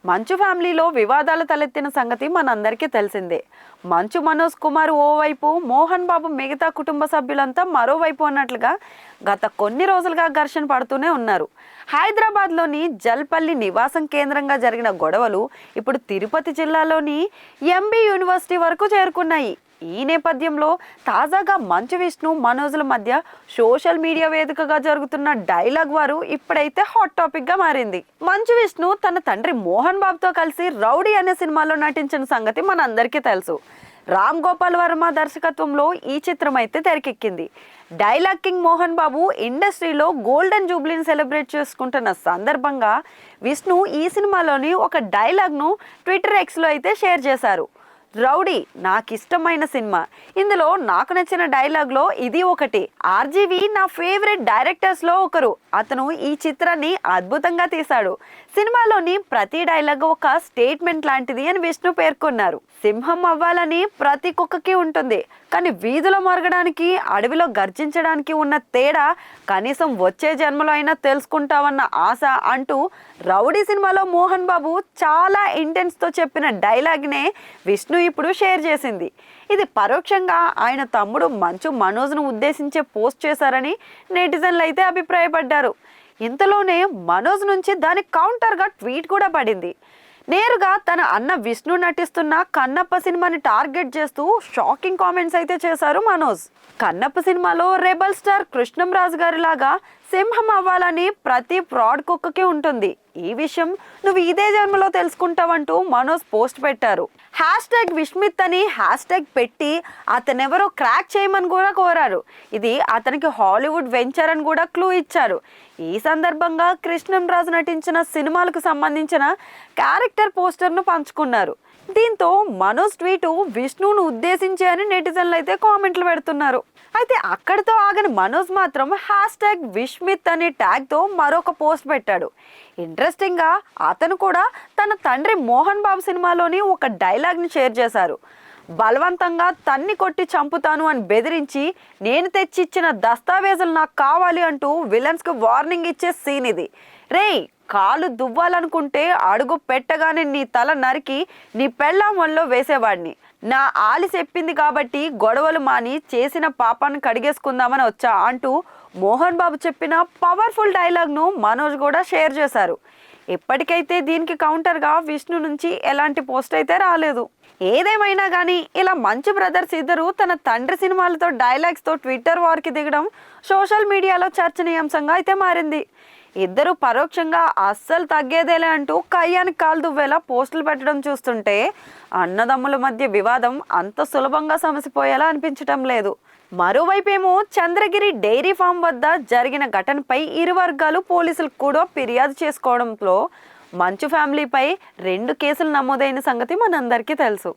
మంచు ఫ్యామిలీలో వివాదాలు తలెత్తిన సంగతి మనందరికీ తెలిసిందే. మంచు మనోజ్ కుమార్ ఓవైపు, మోహన్ బాబు మిగతా కుటుంబ సభ్యులంతా మరోవైపు అన్నట్లుగా గత కొన్ని రోజులుగా ఘర్షణ పడుతూనే ఉన్నారు. హైదరాబాద్లోని జల్పల్లి నివాసం కేంద్రంగా జరిగిన గొడవలు ఇప్పుడు తిరుపతి జిల్లాలోని ఎంబీ యూనివర్సిటీ వరకు చేరుకున్నాయి. ఈ నేపథ్యంలో తాజాగా మంచు విష్ణు మనోజ్ల మధ్య సోషల్ మీడియా వేదికగా జరుగుతున్న డైలాగ్ వారు ఇప్పుడైతే హాట్ టాపిక్ గా మారింది. మంచు విష్ణు తన తండ్రి మోహన్ బాబుతో కలిసి రౌడీ అనే సినిమాలో నటించిన సంగతి మనందరికీ తెలుసు. రామ్ గోపాల్ వర్మ దర్శకత్వంలో ఈ చిత్రం అయితే తెరకెక్కింది. డైలాగ్ కింగ్ మోహన్ బాబు ఇండస్ట్రీలో గోల్డెన్ జూబ్లీని సెలబ్రేట్ చేసుకుంటున్న సందర్భంగా విష్ణు ఈ సినిమాలోని ఒక డైలాగ్ను ట్విట్టర్ ఎక్స్లో అయితే షేర్ చేశారు. రౌడీ నాకిష్టమైన సినిమా, ఇందులో నాకు నచ్చిన డైలాగ్లో ఇది ఒకటి. ఆర్జీవి నా ఫేవరెట్ డైరెక్టర్స్లో ఒకరు. అతను ఈ చిత్రాన్ని అద్భుతంగా తీశాడు. సినిమాలోని ప్రతి డైలాగ్ ఒక స్టేట్మెంట్ లాంటిది అని విష్ణు పేర్కొన్నారు. సింహం అవ్వాలని ప్రతి కుక్కకి ఉంటుంది, కానీ వీధిలో మరగడానికి, అడవిలో గర్జించడానికి ఉన్న తేడా కనీసం వచ్చే జన్మలో అయినా తెలుసుకుంటావన్న ఆశ అంటూ రౌడీ సినిమాలో మోహన్ బాబు చాలా ఇంటెన్స్తో చెప్పిన డైలాగ్నే విష్ణు ఇప్పుడు షేర్ చేసింది. ఇది పరోక్షంగా ఆయన తమ్ముడు మంచు మనోజ్ను ఉద్దేశించే పోస్ట్ చేశారని నెటిజన్లు అయితే అభిప్రాయపడ్డారు. ఇంతలోనే మనోజ్ నుంచి దానికి కౌంటర్గా ట్వీట్ కూడా పడింది. నేరుగా తన అన్న విష్ణు నటిస్తున్న కన్నప్ప సినిమాని టార్గెట్ చేస్తూ షాకింగ్ కామెంట్స్ అయితే చేశారు మనోజ్. కన్నప్ప సినిమాలో రెబల్ స్టార్ కృష్ణంరాజు గారి లాగా సింహం అవ్వాలని ప్రతి ఫ్రాడ్ కుక్కకి ఉంటుంది. ఈ విషయం నువ్వు ఇదే జన్మలో తెలుసుకుంటావంటూ మనోజ్ పోస్ట్ పెట్టారు. #విష్మిత్ అని హ్యాష్ట్యాగ్ పెట్టి అతనెవరో క్రాక్ చేయమని కూడా కోరారు. ఇది అతనికి హాలీవుడ్ వెంచర్ అని కూడా క్లూ ఇచ్చారు. ఈ సందర్భంగా కృష్ణంరాజు నటించిన సినిమాలకు సంబంధించిన క్యారెక్టర్ పోస్టర్ను పంచుకున్నారు. దీంతో మనోజ్ ట్వీటు విష్ణువును ఉద్దేశించి అని నెటిజన్లు అయితే కామెంట్లు పెడుతున్నారు. అయితే అక్కడితో ఆగని మనోజ్ మాత్రం #విష్మిత్ అనే ట్యాగ్తో మరొక పోస్ట్ పెట్టాడు. ఇంట్రెస్టింగ్గా అతను కూడా తన తండ్రి మోహన్ బాబు సినిమాలోని ఒక డైలాగ్ని షేర్ చేశారు. బలవంతంగా తన్ని కొట్టి చంపుతాను అని బెదిరించి నేను తెచ్చిచ్చిన దస్తావేజులు నాకు కావాలి అంటూ విలన్స్కి వార్నింగ్ ఇచ్చే సీన్ ఇది. రేయ్, కాలు దువ్వాలనుకుంటే అడుగు పెట్టగానే నీ తల నరికి నీ పెళ్ళాం వల్లో వేసేవాడిని. నా ఆలి చెప్పింది కాబట్టి గొడవలు మాని చేసిన పాపాన్ని కడిగేసుకుందామని వచ్చా అంటూ మోహన్ బాబు చెప్పిన పవర్ఫుల్ డైలాగ్ను మనోజ్ కూడా షేర్ చేశారు. ఇప్పటికైతే దీనికి కౌంటర్గా విష్ణు నుంచి ఎలాంటి పోస్ట్ అయితే రాలేదు. ఏదేమైనా కానీ ఇలా మంచు బ్రదర్స్ ఇద్దరు తన తండ్రి సినిమాలతో డైలాగ్స్తో ట్విట్టర్ వార్కి దిగడం సోషల్ మీడియాలో చర్చనీయాంశంగా అయితే మారింది. ఇద్దరు పరోక్షంగా అస్సలు తగ్గేదేలే అంటూ కయ్యానికి కాలు దువ్వేలా పోస్టులు పెట్టడం చూస్తుంటే అన్నదమ్ముల మధ్య వివాదం అంత సులభంగా సమసిపోయేలా అనిపించటం లేదు. మరోవైపేమో చంద్రగిరి డైరీ ఫామ్ వద్ద జరిగిన ఘటనపై ఇరు వర్గాలు పోలీసులకు కూడా ఫిర్యాదు చేసుకోవడంతో మంచు ఫ్యామిలీపై 2 కేసులు నమోదైన సంగతి మనందరికీ తెలుసు.